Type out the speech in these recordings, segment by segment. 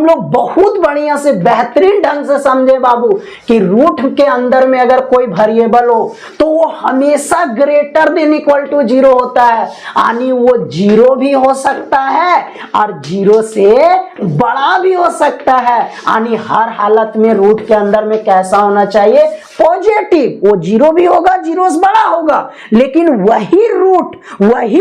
हम लोग बहुत बढ़िया से बेहतरीन ढंग से समझे बाबू कि रूट के अंदर में अगर कोई वेरिएबल हो तो वो हमेशा ग्रेटर देन इक्वल टू 0 होता है, यानी वो 0 भी हो सकता है और 0 से बड़ा भी हो सकता है, यानी हर हालत में रूट के अंदर में कैसा होना चाहिए, पॉजिटिव। वो 0 भी होगा, 0 से बड़ा होगा, लेकिन वही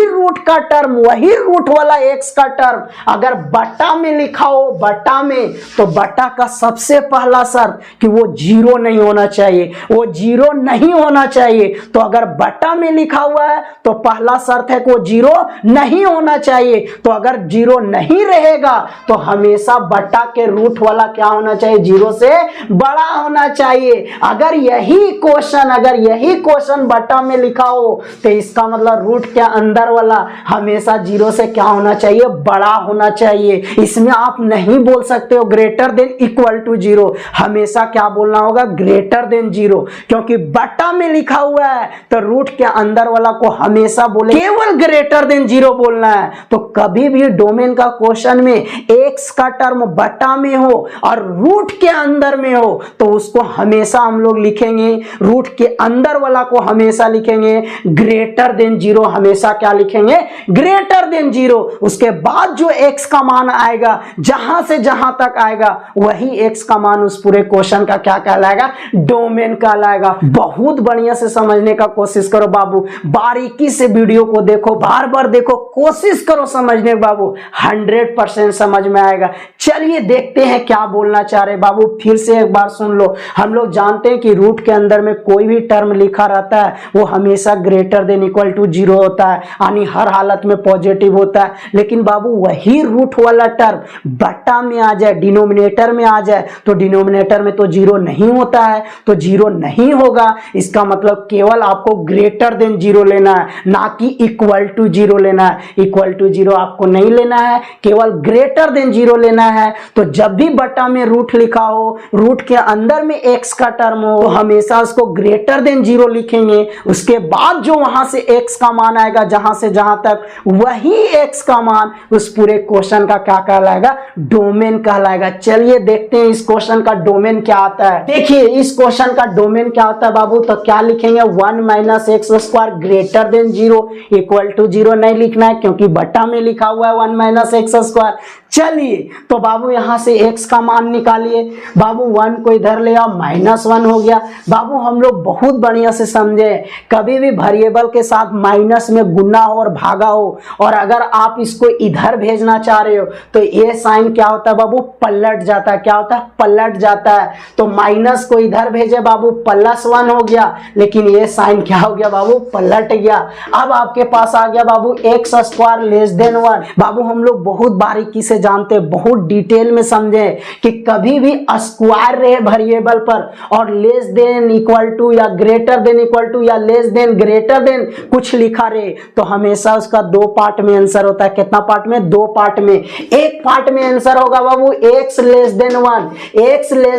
रूट का टर्म, वही रूट वाला x का टर्म अगर बटा में लिखा हो, बटा में, तो बटा का सबसे पहला शर्त कि वो 0 नहीं होना चाहिए, वो 0 नहीं होना चाहिए। तो अगर बटा में लिखा हुआ है तो पहला शर्त है कि वो 0 नहीं होना चाहिए। तो अगर 0 नहीं रहेगा तो हमेशा बटा के रूट वाला क्या होना चाहिए, 0 से बड़ा होना चाहिए। अगर यही क्वेश्चन बटा में लिखा हो तो इसका मतलब रूट के अंदर वाला हमेशा 0 से क्या होना चाहिए, बड़ा होना चाहिए। इसमें आप नहीं बोल सकते हो ग्रेटर देन इक्वल टू 0, हमेशा क्या बोलना होगा, ग्रेटर देन 0, क्योंकि बटा में लिखा हुआ है तो रूट के अंदर वाला को हमेशा बोले केवल ग्रेटर देन 0 बोलना है। तो कभी भी डोमेन का क्वेश्चन में x का टर्म बटा में हो और रूट के अंदर में हो तो उसको हमेशा हम लोग लिखेंगे, रूट के अंदर वाला को हमेशा लिखेंगे ग्रेटर देन 0, हमेशा क्या लिखेंगे, ग्रेटर देन 0। उसके बाद जो x का मान आएगा, जहां से जहां तक आएगा वही x का मान उस पूरे क्वेश्चन का क्या कहलाएगा, डोमेन कहलाएगा। बहुत बढ़िया से समझने का कोशिश करो बाबू, बारीकी से वीडियो को देखो, बार बार देखो, कोशिश करो समझने बाबू, 100% समझ में आएगा। चलिए देखते हैं क्या बोलना चाह रहे बाबू, फिर से एक बार सुन लो। हम लोग जानते हैं कि रूट के अंदर में कोई भी टर्म लिखा रहता है वो हमेशा ग्रेटर देन इक्वल टू 0 होता है, यानी हर हालत में पॉजिटिव होता है। लेकिन बाबू वही रूट वाला टर्म बटा में आ जाए, डिनोमिनेटर में आ जाए, तो डिनोमिनेटर में तो 0 नहीं होता है, तो 0 नहीं होगा। इसका मतलब केवल आपको ग्रेटर देन 0 लेना है, ना कि इक्वल टू 0 लेना है। इक्वल टू 0 आपको नहीं लेना है, केवल ग्रेटर देन 0 लेना है। तो जब भी बटा में रूट लिखा हो, रूट के अंदर में x का टर्म हो, तो हमेशा उसको ग्रेटर देन 0 लिखेंगे। उसके बाद जो वहां से x का मान आएगा, जहां से जहां तक, वही x का मान उस पूरे क्वेश्चन का क्या कहलाएगा, डोमेन कहलाएगा। चलिए देखते हैं इस क्वेश्चन का डोमेन क्या आता है। देखिए इस क्वेश्चन का डोमेन क्या होता है बाबू, तो क्या लिखेंगे, 1 minus x square greater than 0, equal to 0 नहीं लिखना है क्योंकि बटा में लिखा हुआ है 1 माइनस एक्स स्क्वायर। चलिए तो बाबू यहां से x का मान निकालिए। बाबू 1 को इधर ले आओ, -1 हो गया। बाबू हम लोग बहुत बढ़िया से समझे, कभी भी वेरिएबल के साथ माइनस में गुना हो और भागा हो, और अगर आप इसको इधर भेजना चाह रहे हो तो ये साइन क्या होता है बाबू, पलट जाता है। क्या होता है, पलट जाता है। तो माइनस को इधर भेजे बाबू, +1 हो गया, लेकिन ये साइन क्या हो गया बाबू, पलट गया। अब आपके पास आ गया बाबू x स्क्वायर लेस देन 1। बाबू हम लोग बहुत बारीकी से जानते हैं, बहुत डिटेल में समझे कि कभी भी स्क्वायर रहे वेरिएबल पर और लेस देन इक्वल टू या ग्रेटर देन इक्वल टू या लेस देन ग्रेटर देन कुछ लिखा रहे तो हमेशा उसका 2 पार्ट में आंसर होता है। कितना पार्ट में, 2 पार्ट में। एक पार्ट में आंसर होगा बाबू x लेस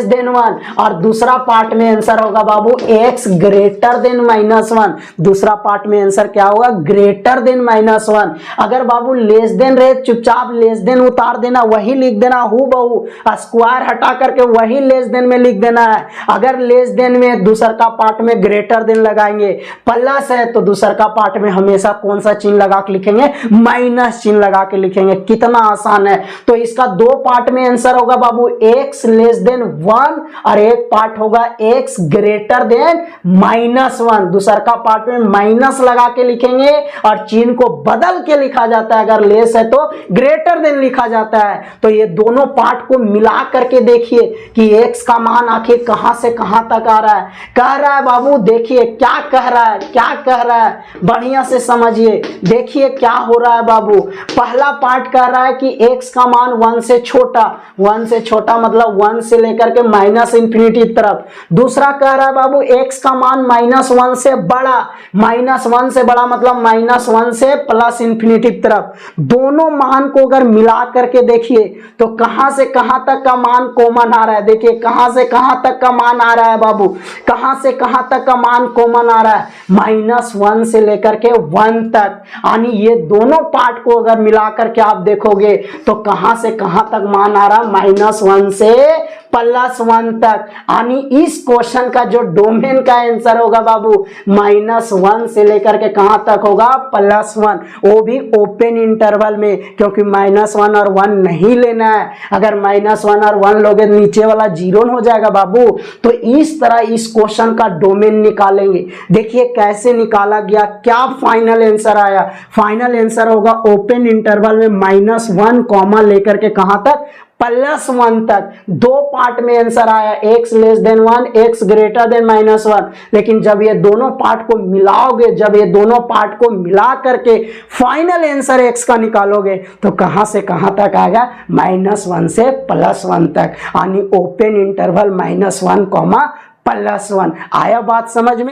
देन 1, और दूसरा पार्ट में आंसर होगा बाबू x ग्रेटर देन -1। दूसरा पार्ट में आंसर क्या होगा, ग्रेटर देन -1। अगर बाबू लेस देन रहे, चुपचाप लेस देन उतार देना, वही लिख देना हूँ बहू, स्क्वायर हटा करके वही लेस देन में लिख देना है। अगर लेस देन में दूसर का पार्ट में ग्रेटर देन लगाएंगे, प्लस है तो दूसर का पार्ट में हमेशा कौन सा चिन्ह लगा के लिखेंगे, माइनस चिन्ह लगा के लिखेंगे। कितना आसान है। तो इसका 2 पार्ट में आंसर होगा बाबू x लेस देन 1 और एक पार्ट होगा x ग्रेटर देन -1। दूसर का पार्ट में माइनस लगा के लिखेंगे और चिन्ह को बदल के लिखा जाता है, अगर लेस है तो ग्रेटर देन लिखा जाता है। तो ये दोनों पार्ट को मिला करके देखिए कि x का मान आखिर कहां से कहां तक आ रहा है। कह रहा है बाबू, देखिए क्या कह रहा है, बढ़िया से समझिए। देखिए क्या हो रहा है बाबू, पहला पार्ट कह रहा है कि x का मान 1 से छोटा मतलब 1 से लेकर के -∞ तरफ। दूसरा कह रहा है बाबू x का मान -1 से बड़ा, -1 से बड़ा मतलब -1 से +∞ तरफ। दोनों मान को अगर मिला करके करके देखिए तो कहां से कहां तक का मान कॉमन आ रहा है। देखिए कहां से कहां तक का मान आ रहा है बाबू, कहां से कहां तक का मान कॉमन आ रहा है, -1 से लेकर के 1 तक। यानी ये दोनों पार्ट को अगर मिलाकर के आप देखोगे तो कहां से कहां तक मान आ रहा है, -1 से +1 तक। यानी इस क्वेश्चन का जो डोमेन का आंसर होगा बाबू -1 से लेकर के कहां तक होगा, +1, वो भी ओपन इंटरवल में, क्योंकि -1 और 1 नहीं लेना है। अगर -1 और 1 लोगे नीचे वाला 0 हो जाएगा बाबू। तो इस तरह इस क्वेश्चन का डोमेन निकालेंगे। देखिए कैसे निकाला गया, क्या फाइनल आंसर आया। फाइनल आंसर होगा ओपन इंटरवल में -1 कॉमा लेकर के कहां तक, +1 तक। दो पार्ट में आंसर आया, x <1, x <-1। लेकिन जब ये दोनों पार्ट को मिलाओगे, जब ये दोनों पार्ट को मिला करके फाइनल आंसर x का निकालोगे तो कहां से कहां तक आएगा, -1 से +1 तक। यानी ओपन इंटरवल -1, +1। आया बात समझ में।